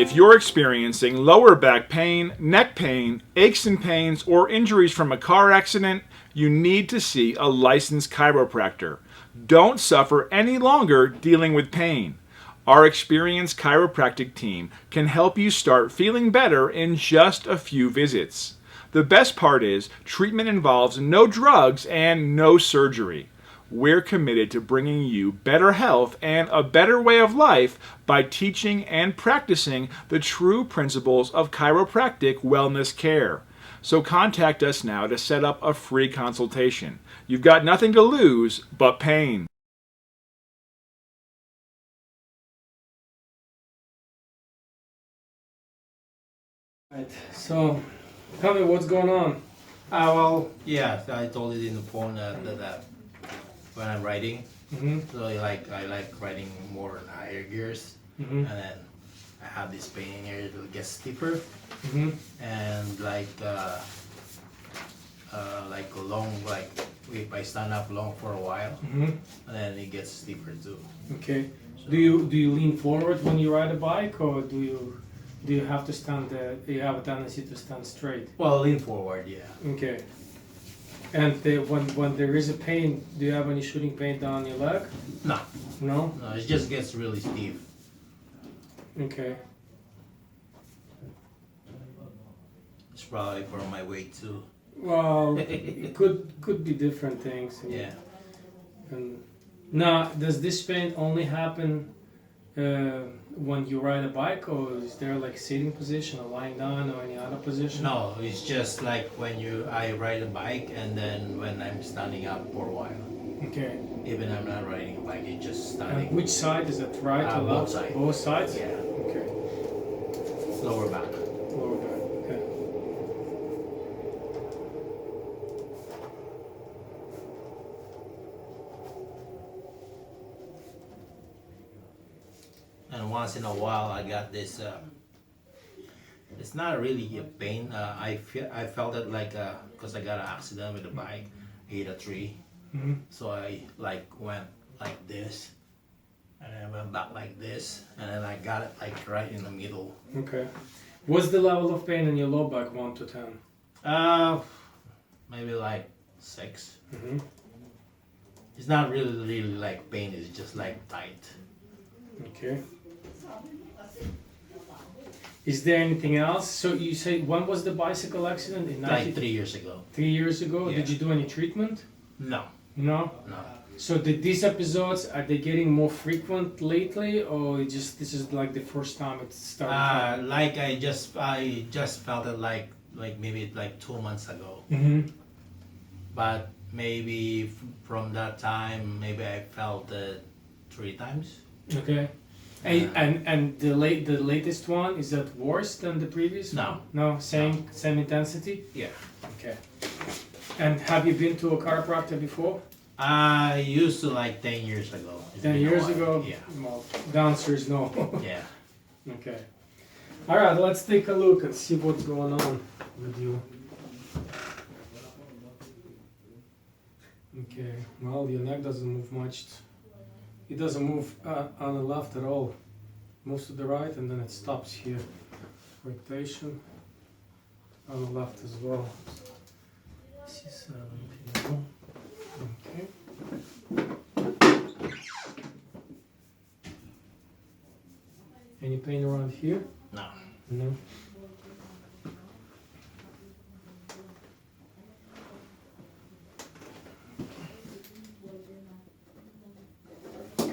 If you're experiencing lower back pain, neck pain, aches and pains, or injuries from a car accident, you need to see a licensed chiropractor. Don't suffer any longer dealing with pain. Our experienced chiropractic team can help you start feeling better in just a few visits. The best part is, treatment involves no drugs and no surgery. We're committed to bringing you better health and a better way of life by teaching and practicing the true principles of chiropractic wellness care. So contact us now to set up a free consultation. You've got nothing to lose but pain. Right. So, tell me what's going on. Well, yeah, I told it in the phone that when I'm riding, so I like riding more in higher gears, and then I have this pain here, it gets stiffer, and like long, like if I stand up long for a while, and then it gets stiffer too. Okay. So, do you lean forward when you ride a bike, or do you have to stand? Do you have a tendency to stand straight? Well, lean forward, yeah. Okay. And when there is a pain, do you have any shooting pain down your leg? No, No? no, it just gets really stiff. Okay. It's probably for my weight too. Well, it could be different things. Yeah. And now, does this pain only happen when you ride a bike, or is there like sitting position or lying down or any other position? No, it's just like when I ride a bike and then when I'm standing up for a while. Okay. Even I'm not riding a bike, it's just And standing. which side is it? Right or left? Both sides. Both sides? Yeah, Okay. lower back. Lower back. Okay. And once in a while, I got this. It's not really a pain. I felt it like because I got an accident with a bike, hit a tree. So I like went like this, and I went back like this, and then I got it like right in the middle. Okay. What's the level of pain in your low back, 1 to 10? Maybe like 6. Mm-hmm. It's not really like pain. It's just like tight. Okay. Is there anything else? So you say, when was the bicycle accident? In Like 3 years ago. 3 years ago? Yeah. Did you do any treatment? No, No? no. So these episodes, are they getting more frequent lately, or this is like the first time it started? Like I just felt it like maybe like 2 months ago. Mm-hmm. But maybe from that time, maybe I felt it 3 times. Okay. And the latest one, is that worse than the previous No. one? No, same intensity? Yeah. Okay. And have you been to a chiropractor before? I used to like 10 years ago. It's 10 been a years while. ago? Yeah. Well, the answer is no. Yeah. Okay. All right, let's take a look and see what's going on with you. Okay, well, your neck doesn't move much. It doesn't move on the left at all. Moves to the right and then it stops here. Rotation on the left as well. Okay. Any pain around here? No. No. Okay.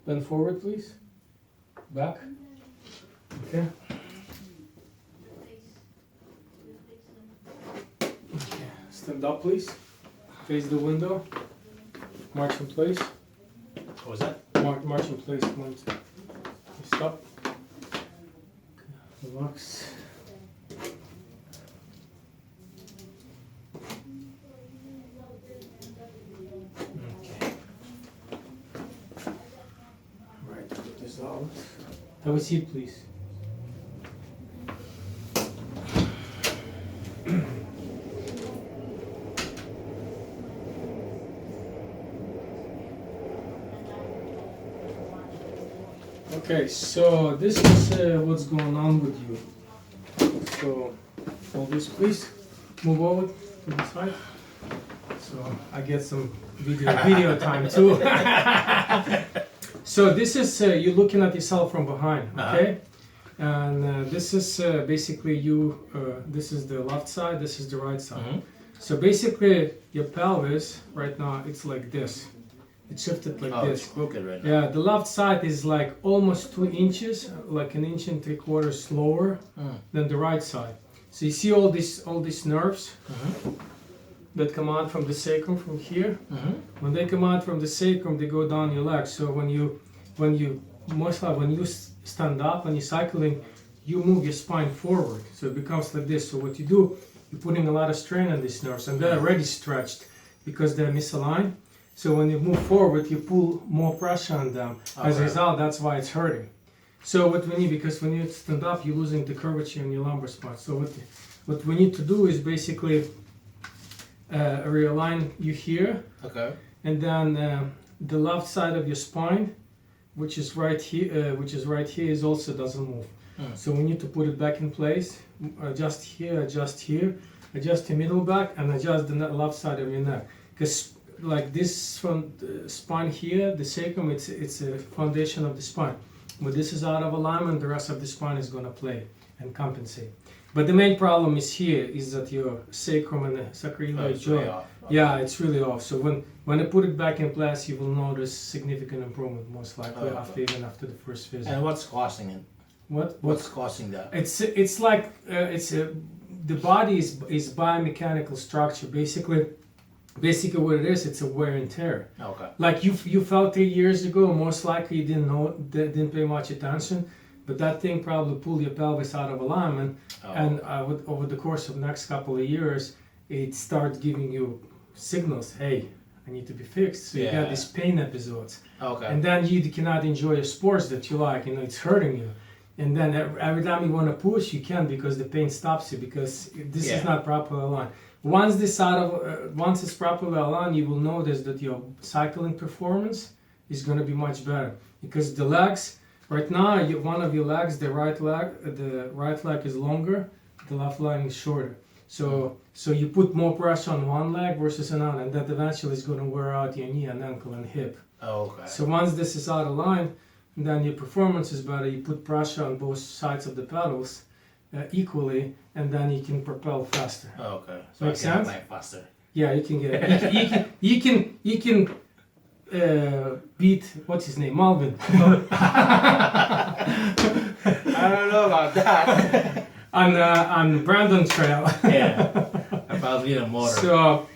Bend forward, please. Back. Okay. Okay. Stand up, please. Face the window. March in place. What was that? March in place. Stop. Relax. Okay. Right, put this out. Have a seat, please. Okay, so this is what's going on with you. So, hold this, please. Move over to the side. So I get some video time too. So this is you looking at yourself from behind, okay? And this is basically you. This is the left side. This is the right side. So basically, your pelvis right now it's like this. It's shifted like this. It's crooked right now. Yeah, the left side is like almost 2 inches, like 1 inch and 3/4 lower than the right side. So you see all these nerves that come out from the sacrum from here. When they come out from the sacrum, they go down your legs. So when you stand up when you're cycling, you move your spine forward. So it becomes like this. So what you do, you're putting a lot of strain on these nerves, and they're already stretched because they're misaligned. So when you move forward, you pull more pressure on them. As a result, that's why it's hurting. So what we need, because when you stand up, you're losing the curvature in your lumbar spine. So what we need to do is basically realign you here. Okay. And then the left side of your spine, which is right here, is also doesn't move. So we need to put it back in place. Adjust here, adjust your middle back, and adjust the left side of your neck. Because like this from the spine here, the sacrum, it's a foundation of the spine. But this is out of alignment, the rest of the spine is going to play and compensate. But the main problem is here, is that your sacrum and the sacroiliac joint, yeah, it's really off. So when I put it back in place, you will notice significant improvement, most likely after the first visit. And what's causing it? What's causing that? It's like the body is biomechanical structure. Basically what it is, it's a wear and tear. Okay. Like you felt 3 years ago, most likely you didn't pay much attention, but that thing probably pulled your pelvis out of alignment, and over the course of the next couple of years, it starts giving you signals. Hey, I need to be fixed. So you got these pain episodes. Okay. And then you cannot enjoy your sports that you like. It's hurting you. And then every time you want to push, you can, because the pain stops you, because this is not properly aligned. Once it's properly aligned, you will notice that your cycling performance is going to be much better, because the legs right now, one of your legs, the right leg is longer, the left leg is shorter. So you put more pressure on one leg versus another, and that eventually is going to wear out your knee and ankle and hip. Okay. So once this is out of line, then your performance is better. You put pressure on both sides of the pedals equally, and then you can propel faster. Okay. So Make sense? Like faster. Yeah, you can get it. You can beat, what's his name, Malvin. I don't know about that. on Brandon Trail. Yeah. About the motor. So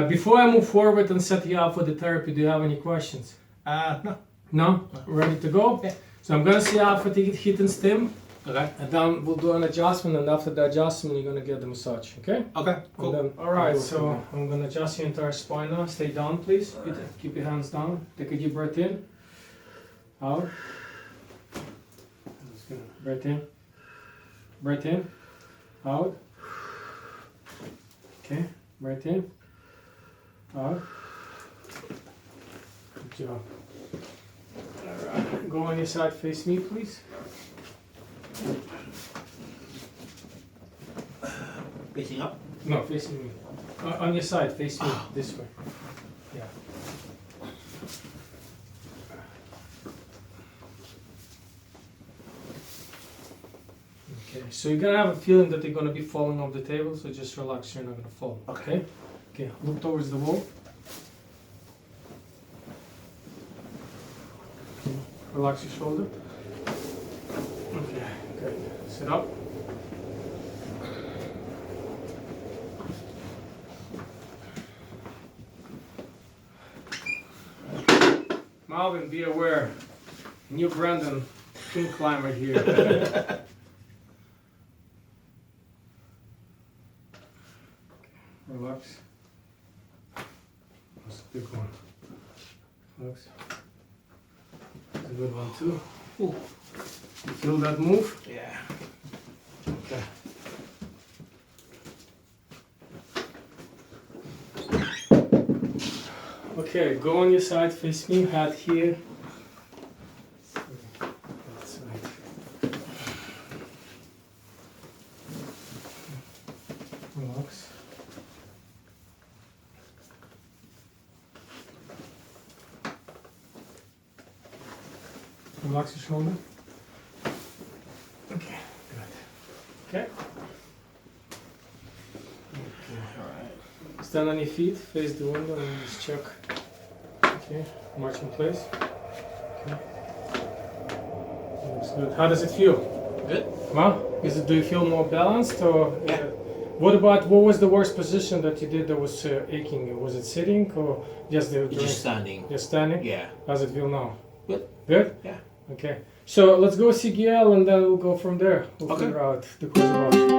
before I move forward and set you up for the therapy, do you have any questions? No. No? Ready to go? Yeah. So I'm gonna set you up for the hit and stim. Okay. And then we'll do an adjustment, and after the adjustment, you're gonna get the massage, okay? Okay. Cool. All right, so I'm gonna adjust your entire spine now. Stay down, please. Keep your hands down. Take a deep breath in. Out. Just gonna breath in. Breath in. Out. Okay. Breath in. Out. Good job. All right. Go on your side. Face me, please. Facing up? No, facing me. On your side, face me this way. Yeah. Okay, so you're gonna have a feeling that you're gonna be falling off the table, so just relax, you're not gonna fall. Okay? Okay, look towards the wall. Okay. Relax your shoulder. Okay, good. Sit up. Malvin, be aware. New Brandon, king climber here. Relax. That's a big one. Relax. That's a good one too. Ooh. You feel that move? Yeah. Okay. Okay, go on your side, face me, head here. Relax your shoulder. Okay, good. Okay. Stand on your feet, face the window, and just check. Okay, march in place. Okay. Looks good. How does it feel? Good. Well, do you feel more balanced or? Yeah. What was the worst position that you did that was aching? Was it sitting or just Just standing. Just standing? Yeah. How's it feel now? Good. Good? Yeah. Okay. So let's go CGL and then we'll go from there. We'll Okay. figure out the course of action.